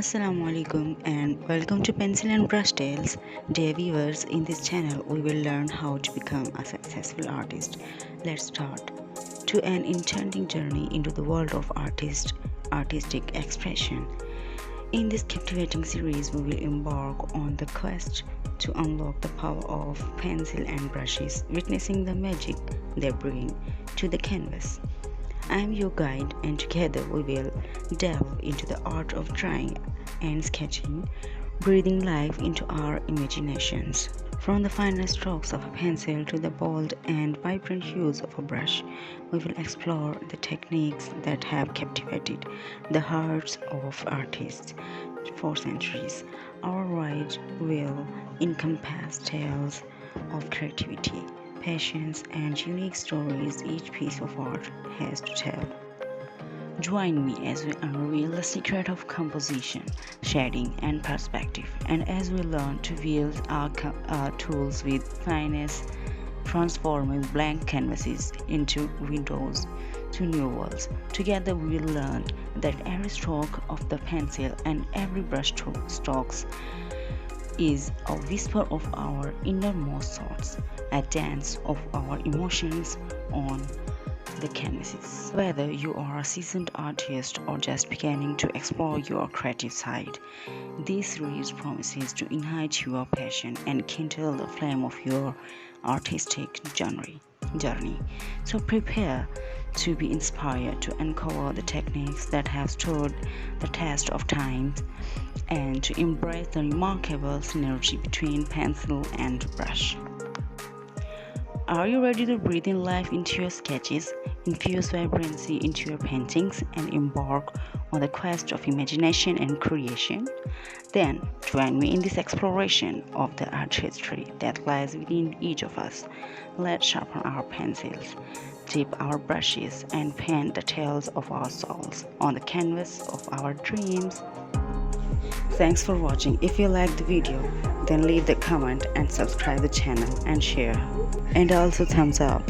Assalamu alaikum and welcome to Pencil and Brush Tales. Dear viewers, in this channel we will learn how to become a successful artist. Let's start to an enchanting journey into the world of artistic expression. In this captivating series, we will embark on the quest to unlock the power of pencil and brushes, witnessing the magic they bring to the canvas. I am your guide, and together we will delve into the art of drawing and sketching, breathing life into our imaginations. From the finer strokes of a pencil to the bold and vibrant hues of a brush, we will explore the techniques that have captivated the hearts of artists for centuries. Our ride will encompass tales of creativity, patience, and unique stories each piece of art has to tell. Join me as we unveil the secret of composition, shading, and perspective, and as we learn to wield our tools with finesse, transforming blank canvases into windows to new worlds. Together, we will learn that every stroke of the pencil and every brush strokes is a whisper of our innermost thoughts, a dance of our emotions on the canvases. Whether you are a seasoned artist or just beginning to explore your creative side, this series promises to ignite your passion and kindle the flame of your artistic journey. So prepare to be inspired to uncover the techniques that have stood the test of time and to embrace the remarkable synergy between pencil and brush. Are you ready to breathe in life into your sketches, infuse vibrancy into your paintings, and embark on the quest of imagination and creation? Then join me in this exploration of the art history that lies within each of us. Let's sharpen our pencils, dip our brushes, and paint the tales of our souls on the canvas of our dreams. Thanks for watching. If you liked the video, then leave the comment and subscribe the channel and share. And also thumbs up.